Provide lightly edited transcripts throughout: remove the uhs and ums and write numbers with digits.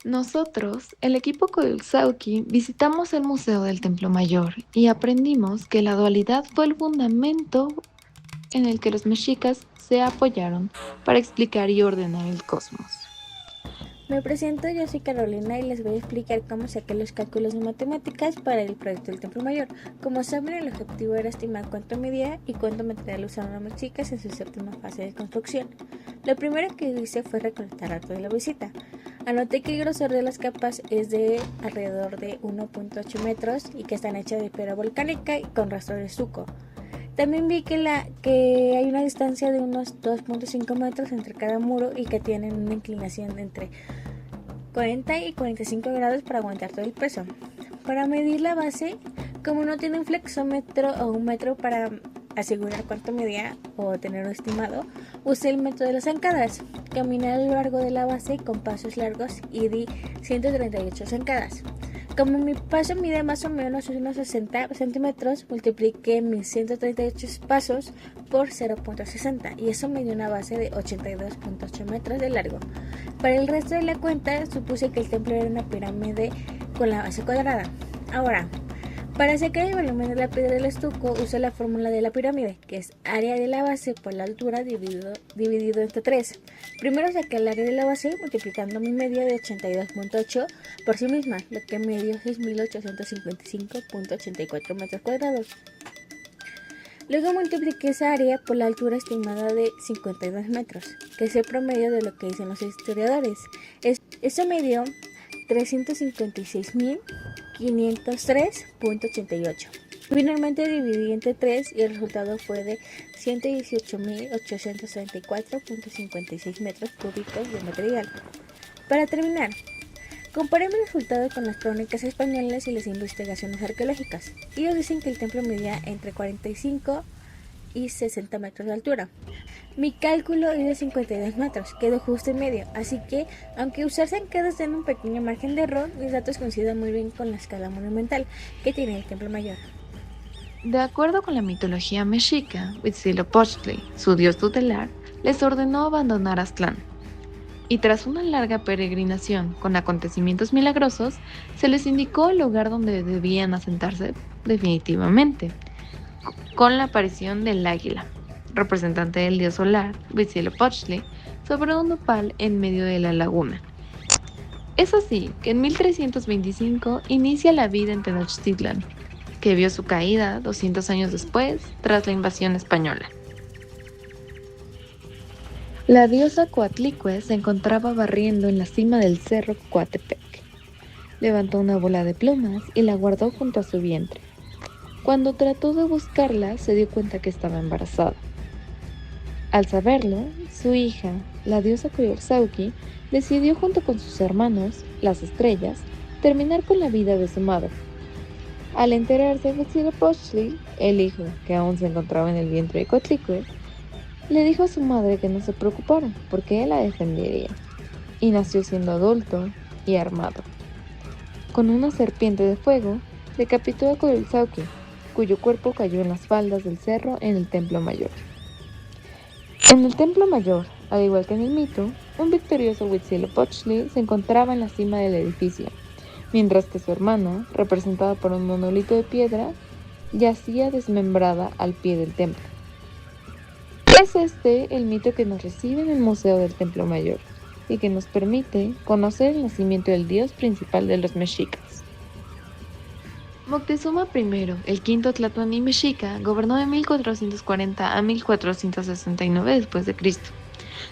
Nosotros, el equipo Koyutsauki, visitamos el Museo del Templo Mayor y aprendimos que la dualidad fue el fundamento en el que los mexicas se apoyaron para explicar y ordenar el cosmos. Me presento, yo soy Carolina y les voy a explicar cómo saqué los cálculos de matemáticas para el proyecto del Templo Mayor. Como saben, el objetivo era estimar cuánto medía y cuánto material usaron las mexicas en su séptima fase de construcción. Lo primero que hice fue recolectar datos de la visita. Anoté que el grosor de las capas es de alrededor de 1.8 metros y que están hechas de piedra volcánica y con rastro de estuco. También vi que hay una distancia de unos 2.5 metros entre cada muro y que tienen una inclinación de entre 40 y 45 grados para aguantar todo el peso. Para medir la base, como no tiene un flexómetro o un metro para asegurar cuánto medía o tener un estimado, usé el método de las zancadas. Caminé a lo largo de la base con pasos largos y di 138 zancadas. Como mi paso mide más o menos unos 60 centímetros, multipliqué mis 138 pasos por 0.60 y eso me dio una base de 82.8 metros de largo. Para el resto de la cuenta, supuse que el templo era una pirámide con la base cuadrada. Ahora, para sacar el volumen de la piedra del estuco, uso la fórmula de la pirámide, que es área de la base por la altura dividido entre 3. Primero saqué el área de la base multiplicando mi media de 82.8 por sí misma, lo que me dio 6.855.84 metros cuadrados. Luego multipliqué esa área por la altura estimada de 52 metros, que es el promedio de lo que dicen los historiadores. Eso me dio 356.503.88. Finalmente dividí entre 3 y el resultado fue de 118.834.56 metros cúbicos de material. Para terminar, comparé mi resultado con las crónicas españolas y las investigaciones arqueológicas. Ellos dicen que el templo medía entre 45 y 60 metros de altura. Mi cálculo es de 52 metros, quedó justo en medio, así que, aunque usar zancadas den un pequeño margen de error, mis datos coinciden muy bien con la escala monumental que tiene el templo mayor. De acuerdo con la mitología mexica, Huitzilopochtli, su dios tutelar, les ordenó abandonar Aztlán. Y tras una larga peregrinación con acontecimientos milagrosos, se les indicó el lugar donde debían asentarse definitivamente, con la aparición del águila, representante del dios solar, Huitzilopochtli, sobre un nopal en medio de la laguna. Es así que en 1325 inicia la vida en Tenochtitlan, que vio su caída 200 años después tras la invasión española. La diosa Coatlicue se encontraba barriendo en la cima del cerro Coatepec. Levantó una bola de plumas y la guardó junto a su vientre. Cuando trató de buscarla, se dio cuenta que estaba embarazada. Al saberlo, su hija, la diosa Koyolxauhqui, decidió junto con sus hermanos, las estrellas, terminar con la vida de su madre. Al enterarse de Huitzilopochtli, el hijo, que aún se encontraba en el vientre de Coatlicue, le dijo a su madre que no se preocupara, porque él la defendería. Y nació siendo adulto y armado. Con una serpiente de fuego, decapitó a Koyolxauhqui, cuyo cuerpo cayó en las faldas del cerro en el Templo Mayor. En el Templo Mayor, al igual que en el mito, un victorioso Huitzilopochtli se encontraba en la cima del edificio, mientras que su hermana, representada por un monolito de piedra, yacía desmembrada al pie del templo. Es este el mito que nos recibe en el Museo del Templo Mayor y que nos permite conocer el nacimiento del dios principal de los mexicas. Moctezuma I, el quinto tlatoani mexica, gobernó de 1440 a 1469 después de Cristo.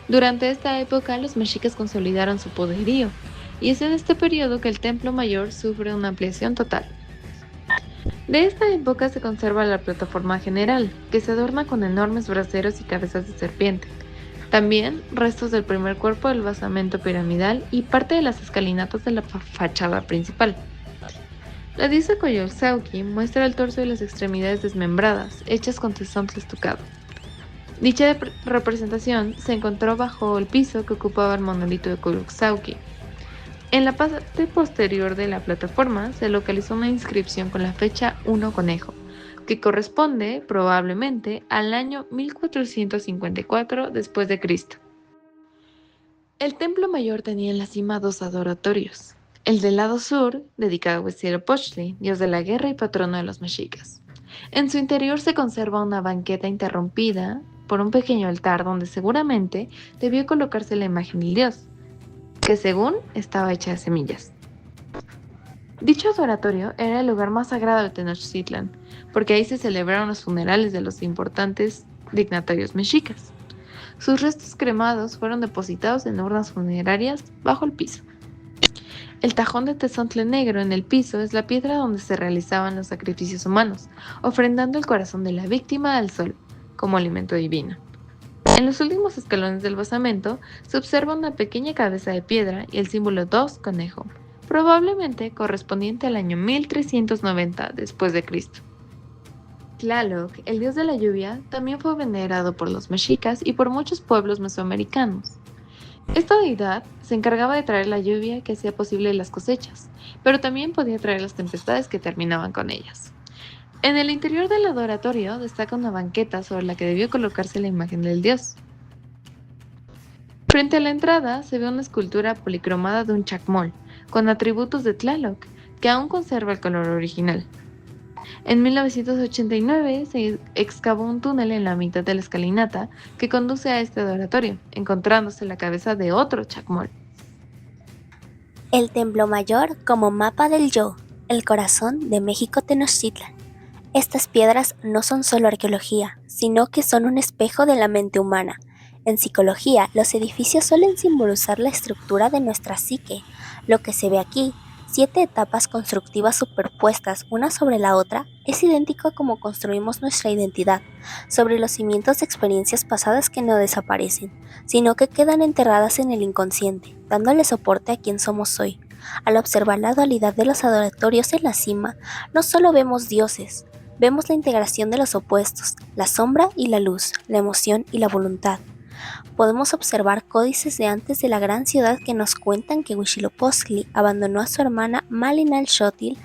Durante esta época, los mexicas consolidaron su poderío, y es en este periodo que el Templo Mayor sufre una ampliación total. De esta época se conserva la plataforma general, que se adorna con enormes braseros y cabezas de serpiente. También restos del primer cuerpo del basamento piramidal y parte de las escalinatas de la fachada principal. La diosa Coyolxauhqui muestra el torso y las extremidades desmembradas, hechas con tezontle estucado. Dicha representación se encontró bajo el piso que ocupaba el monolito de Coyolxauhqui. En la parte posterior de la plataforma se localizó una inscripción con la fecha 1 conejo, que corresponde probablemente al año 1454 después de Cristo. El templo mayor tenía en la cima dos adoratorios. El del lado sur, dedicado a Huitzilopochtli, dios de la guerra y patrono de los mexicas. En su interior se conserva una banqueta interrumpida por un pequeño altar donde seguramente debió colocarse la imagen del dios, que según estaba hecha de semillas. Dicho adoratorio era el lugar más sagrado de Tenochtitlan, porque ahí se celebraron los funerales de los importantes dignatarios mexicas. Sus restos cremados fueron depositados en urnas funerarias bajo el piso. El tajón de tezontle negro en el piso es la piedra donde se realizaban los sacrificios humanos, ofrendando el corazón de la víctima al sol, como alimento divino. En los últimos escalones del basamento se observa una pequeña cabeza de piedra y el símbolo 2 conejo, probablemente correspondiente al año 1390 después de Cristo. Tlaloc, el dios de la lluvia, también fue venerado por los mexicas y por muchos pueblos mesoamericanos. Esta deidad se encargaba de traer la lluvia que hacía posible las cosechas, pero también podía traer las tempestades que terminaban con ellas. En el interior del adoratorio destaca una banqueta sobre la que debió colocarse la imagen del dios. Frente a la entrada se ve una escultura policromada de un chacmol, con atributos de Tlaloc, que aún conserva el color original. En 1989 se excavó un túnel en la mitad de la escalinata que conduce a este adoratorio, encontrándose la cabeza de otro chacmol. El Templo Mayor como mapa del yo, el corazón de México Tenochtitlan. Estas piedras no son solo arqueología, sino que son un espejo de la mente humana. En psicología, los edificios suelen simbolizar la estructura de nuestra psique. Lo que se ve aquí, 7 etapas constructivas superpuestas una sobre la otra, es idéntico a cómo construimos nuestra identidad, sobre los cimientos de experiencias pasadas que no desaparecen, sino que quedan enterradas en el inconsciente, dándole soporte a quien somos hoy. Al observar la dualidad de los adoratorios en la cima, no solo vemos dioses, vemos la integración de los opuestos, la sombra y la luz, la emoción y la voluntad. Podemos observar códices de antes de la gran ciudad que nos cuentan que Huitzilopochtli abandonó a su hermana Malinalxótl.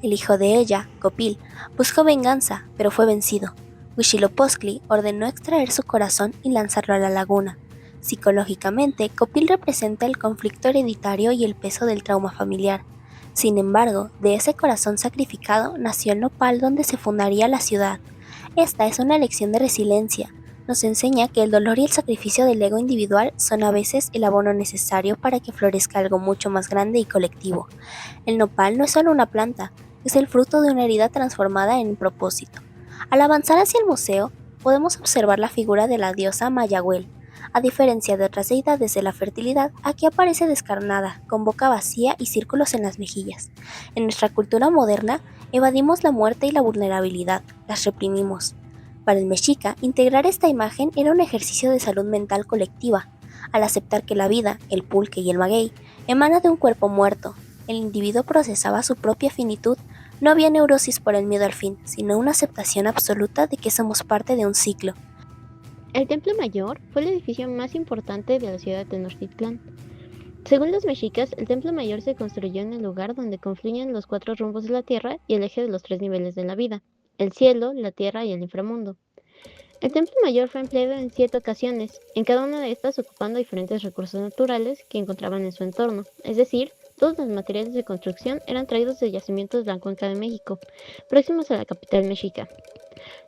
El hijo de ella, Copil, buscó venganza, pero fue vencido. Huitzilopochtli ordenó extraer su corazón y lanzarlo a la laguna. Psicológicamente, Copil representa el conflicto hereditario y el peso del trauma familiar. Sin embargo, de ese corazón sacrificado nació el nopal donde se fundaría la ciudad. Esta es una lección de resiliencia. Nos enseña que el dolor y el sacrificio del ego individual son a veces el abono necesario para que florezca algo mucho más grande y colectivo. El nopal no es solo una planta, es el fruto de una herida transformada en un propósito. Al avanzar hacia el museo, podemos observar la figura de la diosa Mayahuel. A diferencia de otras deidades de la fertilidad, aquí aparece descarnada, con boca vacía y círculos en las mejillas. En nuestra cultura moderna, evadimos la muerte y la vulnerabilidad, las reprimimos. Para el mexica, integrar esta imagen era un ejercicio de salud mental colectiva. Al aceptar que la vida, el pulque y el maguey, emana de un cuerpo muerto, el individuo procesaba su propia finitud. No había neurosis por el miedo al fin, sino una aceptación absoluta de que somos parte de un ciclo. El Templo Mayor fue el edificio más importante de la ciudad de Tenochtitlán. Según los mexicas, el Templo Mayor se construyó en el lugar donde confluyen los 4 rumbos de la tierra y el eje de los 3 niveles de la vida: el cielo, la tierra y el inframundo. El Templo Mayor fue empleado en 7 ocasiones, en cada una de estas ocupando diferentes recursos naturales que encontraban en su entorno, es decir, todos los materiales de construcción eran traídos de yacimientos de la Cuenca de México, próximos a la capital mexica.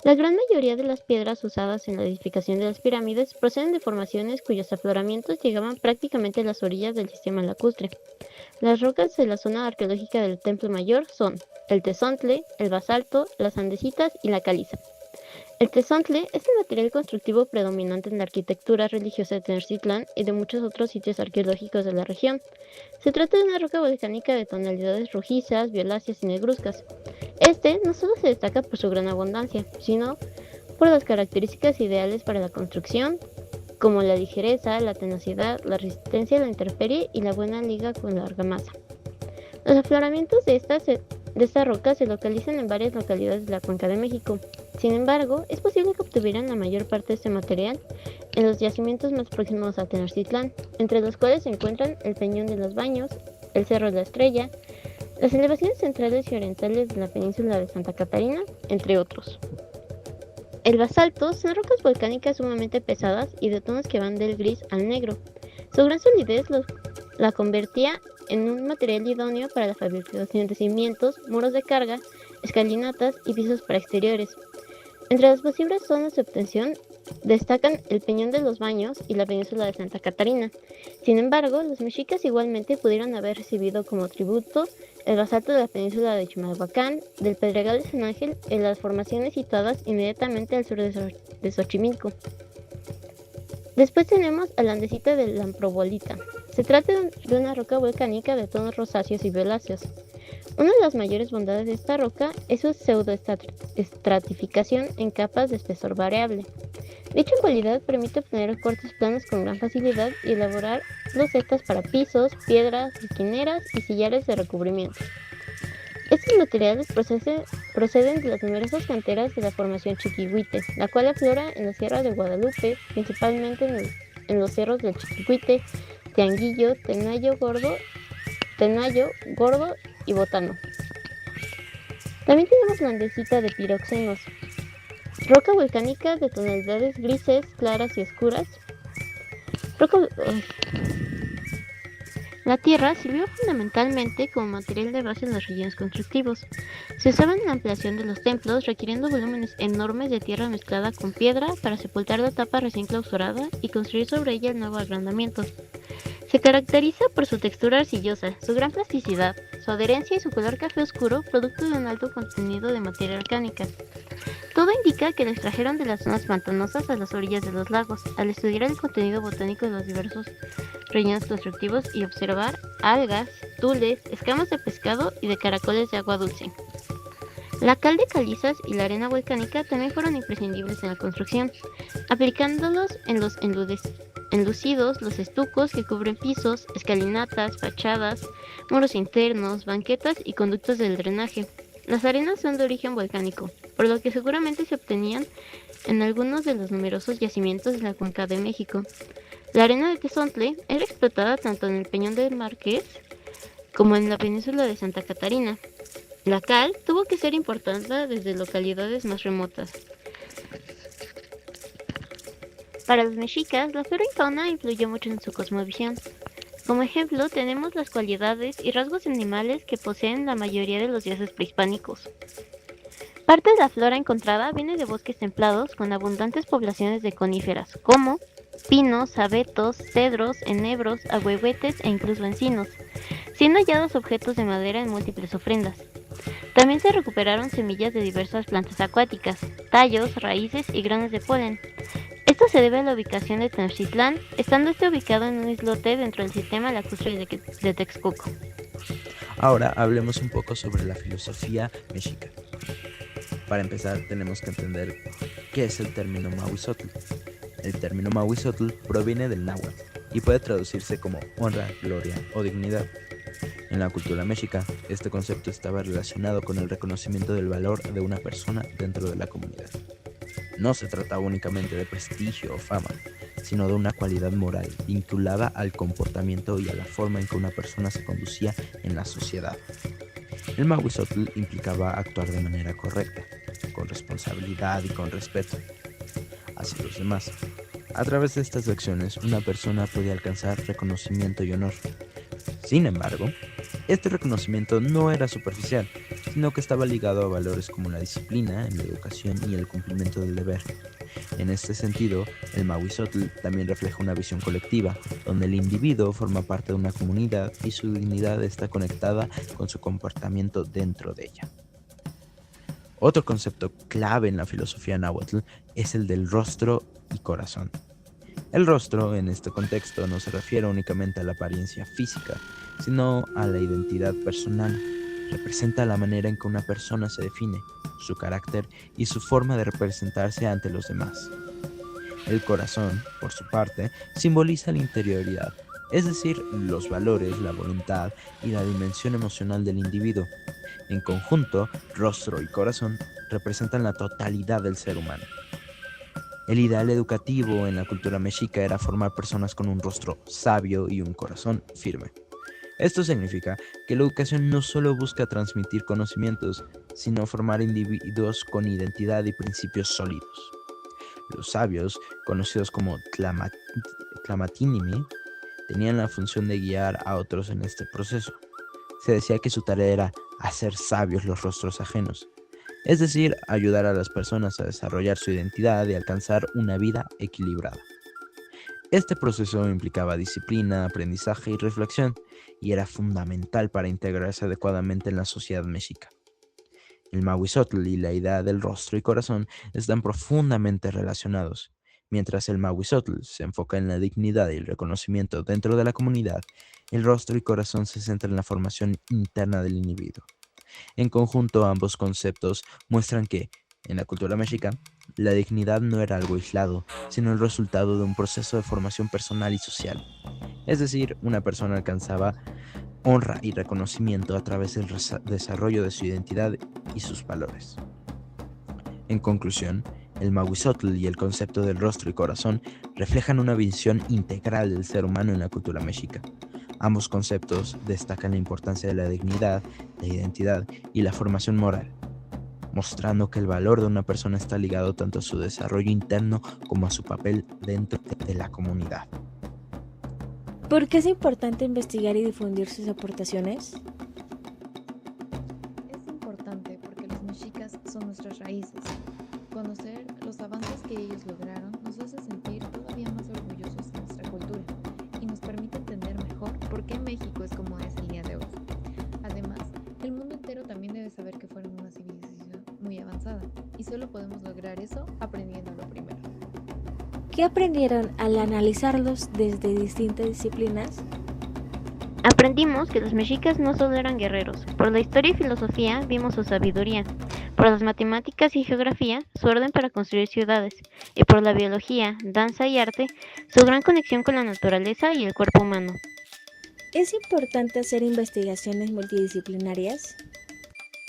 La gran mayoría de las piedras usadas en la edificación de las pirámides proceden de formaciones cuyos afloramientos llegaban prácticamente a las orillas del sistema lacustre. Las rocas de la zona arqueológica del Templo Mayor son el tezontle, el basalto, las andesitas y la caliza. El tezontle es el material constructivo predominante en la arquitectura religiosa de Tenochtitlán y de muchos otros sitios arqueológicos de la región. Se trata de una roca volcánica de tonalidades rojizas, violáceas y negruzcas. Este no solo se destaca por su gran abundancia, sino por las características ideales para la construcción, como la ligereza, la tenacidad, la resistencia a la intemperie y la buena liga con la argamasa. Los afloramientos de esta roca se localizan en varias localidades de la Cuenca de México. Sin embargo, es posible que obtuvieran la mayor parte de este material en los yacimientos más próximos a Tenochtitlán, entre los cuales se encuentran el Peñón de los Baños, el Cerro de la Estrella, las elevaciones centrales y orientales de la península de Santa Catarina, entre otros. El basalto son rocas volcánicas sumamente pesadas y de tonos que van del gris al negro. Su gran solidez la convertía en un material idóneo para la fabricación de cimientos, muros de carga, escalinatas y pisos para exteriores. Entre las posibles zonas de obtención destacan el Peñón de los Baños y la península de Santa Catarina. Sin embargo, los mexicas igualmente pudieron haber recibido como tributo el basalto de la península de Chimalhuacán, del Pedregal de San Ángel y las formaciones situadas inmediatamente al sur de Xochimilco. Después tenemos a la andesita de la Amprobolita. Se trata de una roca volcánica de tonos rosáceos y violáceos. Una de las mayores bondades de esta roca es su pseudoestratificación en capas de espesor variable. Dicha cualidad permite obtener cortes planos con gran facilidad y elaborar losetas para pisos, piedras, esquineras y sillares de recubrimiento. Estos materiales proceden de las numerosas canteras de la formación Chiquihuite, la cual aflora en la Sierra de Guadalupe, principalmente en los cerros del Chiquihuite, Tianguillo, Tenayo Gordo y Botano. También tenemos la andesita de piroxenos, roca volcánica de tonalidades grises, claras y oscuras. La tierra sirvió fundamentalmente como material de base en los rellenos constructivos. Se usaba en la ampliación de los templos, requiriendo volúmenes enormes de tierra mezclada con piedra para sepultar la tapa recién clausurada y construir sobre ella el nuevo agrandamiento. Se caracteriza por su textura arcillosa, su gran plasticidad, su adherencia y su color café oscuro, producto de un alto contenido de materia orgánica. Todo indica que la extrajeron de las zonas pantanosas a las orillas de los lagos, al estudiar el contenido botánico de los diversos rellenos constructivos y observar algas, tules, escamas de pescado y de caracoles de agua dulce. La cal de calizas y la arena volcánica también fueron imprescindibles en la construcción, aplicándolos en los enlucidos, los estucos que cubren pisos, escalinatas, fachadas, muros internos, banquetas y conductos del drenaje. Las arenas son de origen volcánico, por lo que seguramente se obtenían en algunos de los numerosos yacimientos de la Cuenca de México. La arena de Tezontle era explotada tanto en el Peñón del Marqués como en la península de Santa Catarina. La cal tuvo que ser importada desde localidades más remotas. Para los mexicas, la flora y fauna influyó mucho en su cosmovisión. Como ejemplo, tenemos las cualidades y rasgos animales que poseen la mayoría de los dioses prehispánicos. Parte de la flora encontrada viene de bosques templados con abundantes poblaciones de coníferas, como pinos, abetos, cedros, enebros, ahuehuetes e incluso encinos, siendo hallados objetos de madera en múltiples ofrendas. También se recuperaron semillas de diversas plantas acuáticas, tallos, raíces y granos de polen. Esto se debe a la ubicación de Tenochtitlán, estando este ubicado en un islote dentro del sistema lacustre de Texcoco. Ahora hablemos un poco sobre la filosofía mexica. Para empezar, tenemos que entender qué es el término Mahuizotl. El término Mahuizotl proviene del náhuatl y puede traducirse como honra, gloria o dignidad. En la cultura mexica, este concepto estaba relacionado con el reconocimiento del valor de una persona dentro de la comunidad. No se trataba únicamente de prestigio o fama, sino de una cualidad moral vinculada al comportamiento y a la forma en que una persona se conducía en la sociedad. El Mahuizotl implicaba actuar de manera correcta, con responsabilidad y con respeto hacia los demás. A través de estas acciones, una persona podía alcanzar reconocimiento y honor. Sin embargo, este reconocimiento no era superficial, sino que estaba ligado a valores como la disciplina, la educación y el cumplimiento del deber. En este sentido, el Mahuizotl también refleja una visión colectiva, donde el individuo forma parte de una comunidad y su dignidad está conectada con su comportamiento dentro de ella. Otro concepto clave en la filosofía náhuatl es el del rostro y corazón. El rostro, en este contexto, no se refiere únicamente a la apariencia física, sino a la identidad personal. Representa la manera en que una persona se define, su carácter y su forma de representarse ante los demás. El corazón, por su parte, simboliza la interioridad, es decir, los valores, la voluntad y la dimensión emocional del individuo. En conjunto, rostro y corazón representan la totalidad del ser humano. El ideal educativo en la cultura mexica era formar personas con un rostro sabio y un corazón firme. Esto significa que la educación no solo busca transmitir conocimientos, sino formar individuos con identidad y principios sólidos. Los sabios, conocidos como Tlamatinimi, tenían la función de guiar a otros en este proceso. Se decía que su tarea era hacer sabios los rostros ajenos, es decir, ayudar a las personas a desarrollar su identidad y alcanzar una vida equilibrada. Este proceso implicaba disciplina, aprendizaje y reflexión, y era fundamental para integrarse adecuadamente en la sociedad mexica. El Mahuizotl y la idea del rostro y corazón están profundamente relacionados. Mientras el Mahuizotl se enfoca en la dignidad y el reconocimiento dentro de la comunidad, el rostro y corazón se centran en la formación interna del individuo. En conjunto, ambos conceptos muestran que, en la cultura mexica, la dignidad no era algo aislado, sino el resultado de un proceso de formación personal y social. Es decir, una persona alcanzaba honra y reconocimiento a través del desarrollo de su identidad y sus valores. En conclusión, el Mahuizotl y el concepto del rostro y corazón reflejan una visión integral del ser humano en la cultura mexica. Ambos conceptos destacan la importancia de la dignidad, la identidad y la formación moral, mostrando que el valor de una persona está ligado tanto a su desarrollo interno como a su papel dentro de la comunidad. ¿Por qué es importante investigar y difundir sus aportaciones? Es importante porque los mexicas son nuestras raíces. Conocer los avances que ellos lograron nos hace sentir todavía más orgullosos de nuestra cultura y nos permite entender mejor por qué México es como es el día de hoy. Además, el mundo entero también debe saber que fueron una civilización muy avanzada y solo podemos lograr eso aprendiéndolo primero. ¿Qué aprendieron al analizarlos desde distintas disciplinas? Aprendimos que los mexicas no solo eran guerreros. Por la historia y filosofía vimos su sabiduría. Por las matemáticas y geografía, su orden para construir ciudades. Y por la biología, danza y arte, su gran conexión con la naturaleza y el cuerpo humano. ¿Es importante hacer investigaciones multidisciplinarias?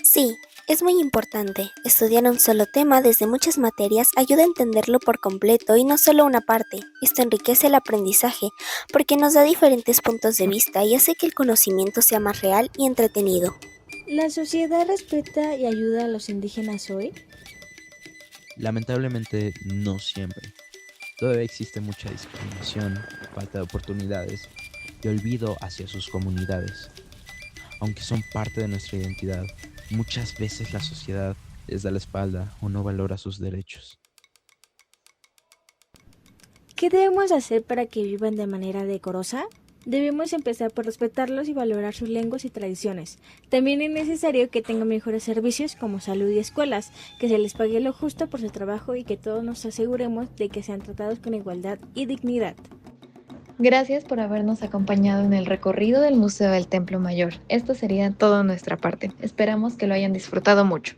Sí, es muy importante. Estudiar un solo tema desde muchas materias ayuda a entenderlo por completo y no solo una parte. Esto enriquece el aprendizaje porque nos da diferentes puntos de vista y hace que el conocimiento sea más real y entretenido. ¿La sociedad respeta y ayuda a los indígenas hoy? Lamentablemente, no siempre. Todavía existe mucha discriminación, falta de oportunidades y olvido hacia sus comunidades. Aunque son parte de nuestra identidad, muchas veces la sociedad les da la espalda o no valora sus derechos. ¿Qué debemos hacer para que vivan de manera decorosa? Debemos empezar por respetarlos y valorar sus lenguas y tradiciones. También es necesario que tengan mejores servicios como salud y escuelas, que se les pague lo justo por su trabajo y que todos nos aseguremos de que sean tratados con igualdad y dignidad. Gracias por habernos acompañado en el recorrido del Museo del Templo Mayor. Esto sería toda nuestra parte. Esperamos que lo hayan disfrutado mucho.